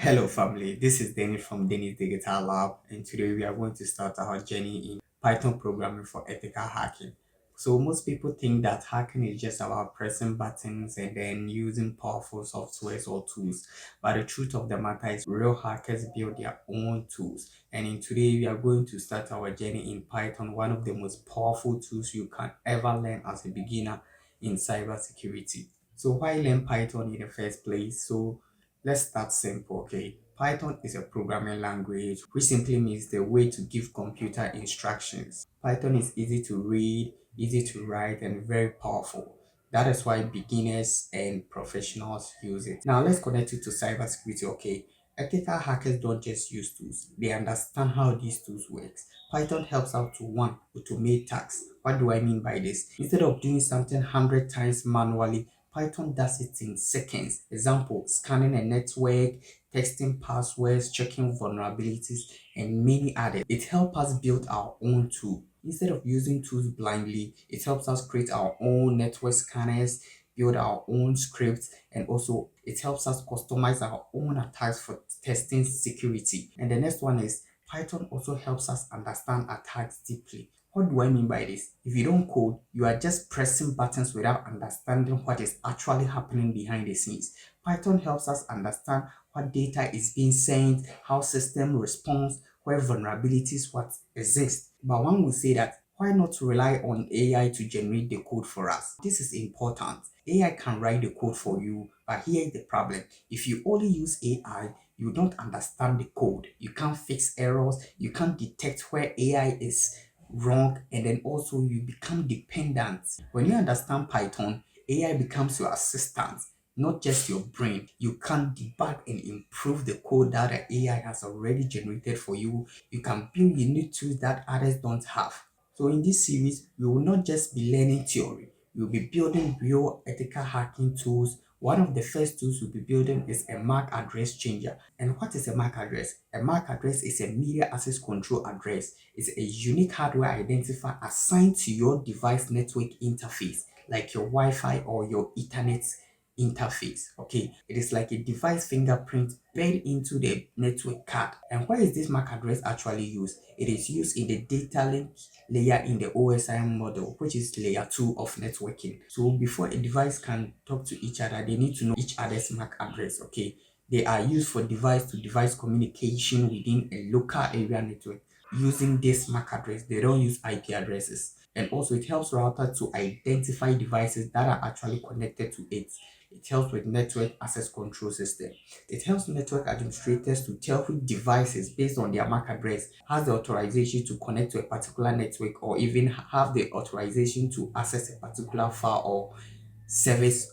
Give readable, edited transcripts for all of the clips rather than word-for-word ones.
Hello, family. This is Danny from Danny's Digital Lab, and today we are going to start our journey in Python programming for ethical hacking. So, most people think that hacking is just about pressing buttons and then using powerful softwares or tools. But the truth of the matter is, real hackers build their own tools. And in today, we are going to start our journey in Python, one of the most powerful tools you can ever learn as a beginner in cybersecurity. So, why learn Python in the first place? Let's start simple, okay? Python is a programming language, which simply means the way to give computer instructions. Python is easy to read, easy to write, and very powerful. That is why beginners and professionals use it. Now let's connect it to cybersecurity, okay? Ethical hackers don't just use tools, they understand how these tools work. Python helps out to one, automate tasks. What do I mean by this? Instead of doing something 100 times manually, Python does it in seconds. Example, scanning a network, testing passwords, checking vulnerabilities, and many others. It helps us build our own tool. Instead of using tools blindly, it helps us create our own network scanners, build our own scripts, and also it helps us customize our own attacks for testing security. And the next one is Python also helps us understand attacks deeply. What do I mean by this? If you don't code, you are just pressing buttons without understanding what is actually happening behind the scenes. Python helps us understand what data is being sent, how system responds, where vulnerabilities what exist. But one will say that why not rely on AI to generate the code for us? This is important. AI can write the code for you, but here is the problem. If you only use AI, you don't understand the code. You can't fix errors. You can't detect where AI is wrong, and then also you become dependent. When you understand Python, AI becomes your assistant, not just your brain. You can debug and improve the code that the AI has already generated for you. You can build unique tools that others don't have. So in this series, we will not just be learning theory. We'll be building real ethical hacking tools. One of the first tools we'll be building is a MAC address changer. And what is a MAC address? A MAC address is a media access control address. It's a unique hardware identifier assigned to your device network interface, like your Wi-Fi or your Ethernet interface. Okay, it is like a device fingerprint built into the network card. And where is this MAC address actually used? It is used in the data link layer in the OSIM model, which is layer 2 of networking. So before a device can talk to each other, they need to know each other's MAC address. Okay, they are used for device to device communication within a local area network using this MAC address. They don't use IP addresses. And also it helps router to identify devices that are actually connected to it. It helps with network access control system. It helps network administrators to tell which devices based on their MAC address has the authorization to connect to a particular network, or even have the authorization to access a particular file or service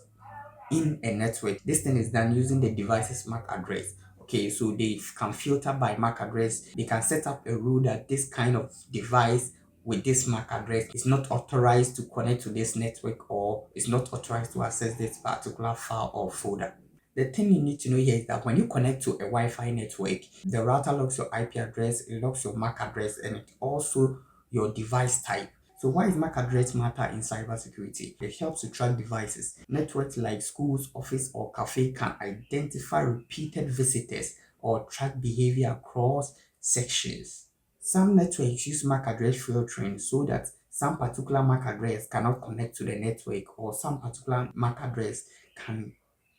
in a network. This thing is done using the device's MAC address. Okay, so they can filter by MAC address. They can set up a rule that this kind of device with this MAC address is not authorized to connect to this network, or is not authorized to access this particular file or folder. The thing you need to know here is that when you connect to a Wi-Fi network, the router locks your IP address, it locks your MAC address, and it also your device type. So why is MAC address matter in cybersecurity? It helps to track devices. Networks like schools, office, or cafe can identify repeated visitors or track behavior across sections. Some networks use MAC address filtering so that some particular MAC address cannot connect to the network, or some particular MAC address can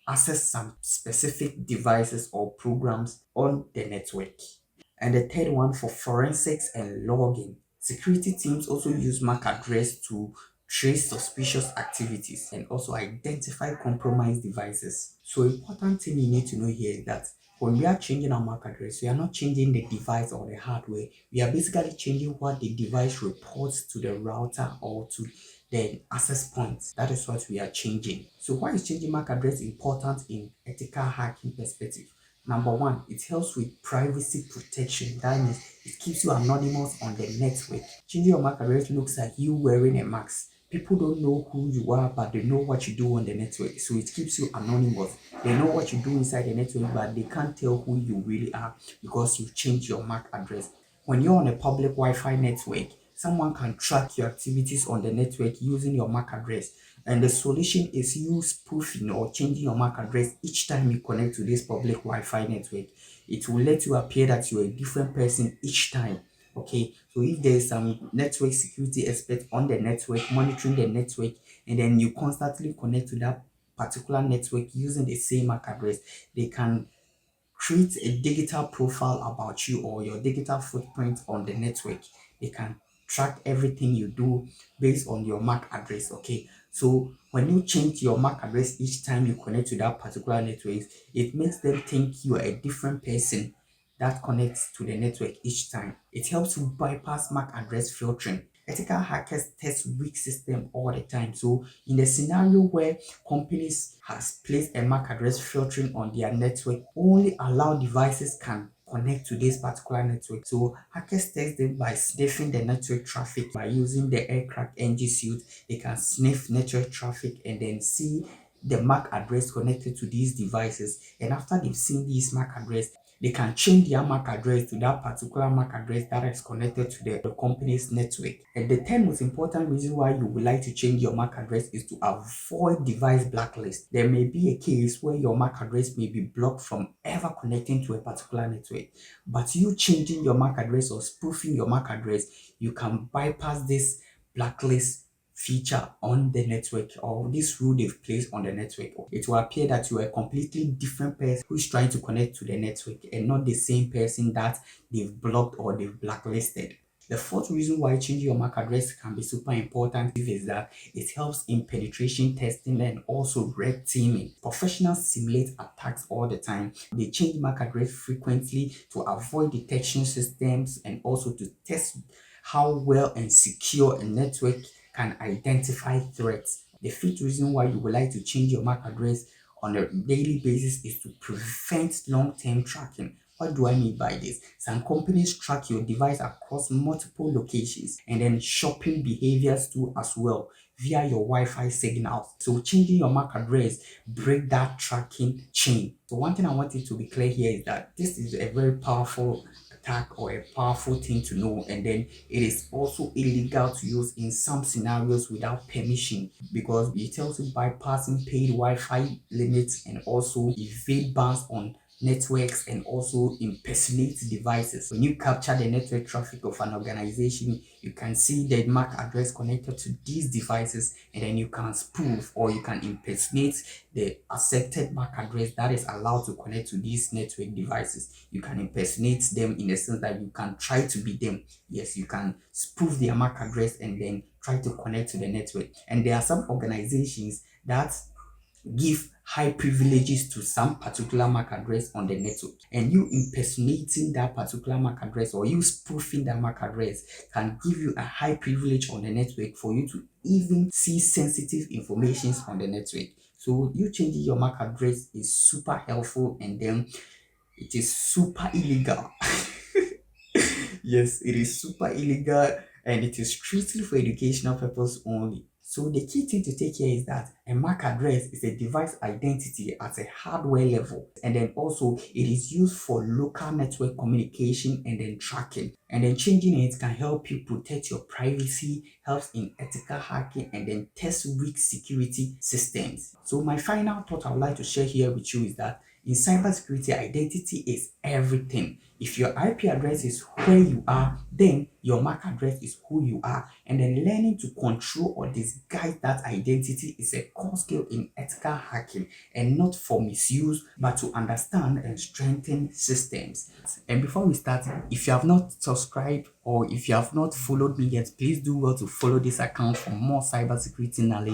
access some specific devices or programs on the network. And the third one, for forensics and logging. Security teams also use MAC address to trace suspicious activities and also identify compromised devices. So important thing you need to know here is that when we are changing our MAC address, we are not changing the device or the hardware. We are basically changing what the device reports to the router or to the access points. That is what we are changing. So why is changing MAC address important in ethical hacking perspective? Number one, it helps with privacy protection. That means it keeps you anonymous on the network. Changing your MAC address looks like you wearing a mask. People don't know who you are, but they know what you do on the network. So it keeps you anonymous. They know what you do inside the network, but they can't tell who you really are because you've changed your MAC address. When you're on a public Wi-Fi network, someone can track your activities on the network using your MAC address. And the solution is you spoofing or changing your MAC address each time you connect to this public Wi-Fi network. It will let you appear that you're a different person each time. Okay, so if there's some network security expert on the network monitoring the network, and then you constantly connect to that particular network using the same MAC address, they can create a digital profile about you or your digital footprint on the network. They can track everything you do based on your MAC address. Okay, so when you change your MAC address each time you connect to that particular network, it makes them think you are a different person that connects to the network each time. It helps you bypass MAC address filtering. Ethical hackers test weak system all the time. So in the scenario where companies has placed a MAC address filtering on their network, only allow devices can connect to this particular network. So hackers test them by sniffing the network traffic by using the aircraft NG suite. They can sniff network traffic and then see the MAC address connected to these devices. And after they've seen this MAC address, they can change their MAC address to that particular MAC address that is connected to the company's network. And the 10 most important reason why you would like to change your MAC address is to avoid device blacklist. There may be a case where your MAC address may be blocked from ever connecting to a particular network, but you changing your MAC address or spoofing your MAC address, you can bypass this blacklist feature on the network or this rule they've placed on the network. It will appear that you are a completely different person who's trying to connect to the network and not the same person that they've blocked or they've blacklisted. The fourth reason why changing your MAC address can be super important is that it helps in penetration testing and also red teaming. Professionals simulate attacks all the time. They change MAC address frequently to avoid detection systems and also to test how well and secure a network can identify threats. The fifth reason why you would like to change your MAC address on a daily basis is to prevent long-term tracking. What do I mean by this? Some companies track your device across multiple locations and then shopping behaviors too as well via your Wi-Fi signals. So changing your MAC address break that tracking chain. So one thing I want it to be clear here is that this is a very powerful attack or a powerful thing to know, and then it is also illegal to use in some scenarios without permission because it tells you bypassing paid Wi-Fi limits and also evade bans on networks and also impersonate devices. When you capture the network traffic of an organization, you can see the MAC address connected to these devices, and then you can spoof or you can impersonate the accepted MAC address that is allowed to connect to these network devices. You can impersonate them in the sense that you can try to be them. Yes, you can spoof their MAC address and then try to connect to the network. And there are some organizations that give high privileges to some particular MAC address on the network, and you impersonating that particular MAC address or you spoofing that MAC address can give you a high privilege on the network for you to even see sensitive information on the network. So you changing your MAC address is super helpful, and then it is super illegal. Yes, it is super illegal and it is strictly for educational purpose only. So the key thing to take here is that a MAC address is a device identity at a hardware level, and then also it is used for local network communication and then tracking. And then changing it can help you protect your privacy, helps in ethical hacking, and then test weak security systems. So my final thought I would like to share here with you is that in cybersecurity, identity is everything. If your IP address is where you are, then your MAC address is who you are. And then learning to control or disguise that identity is a core skill in ethical hacking, and not for misuse, but to understand and strengthen systems. And before we start, if you have not subscribed or if you have not followed me yet, please do well to follow this account for more cybersecurity knowledge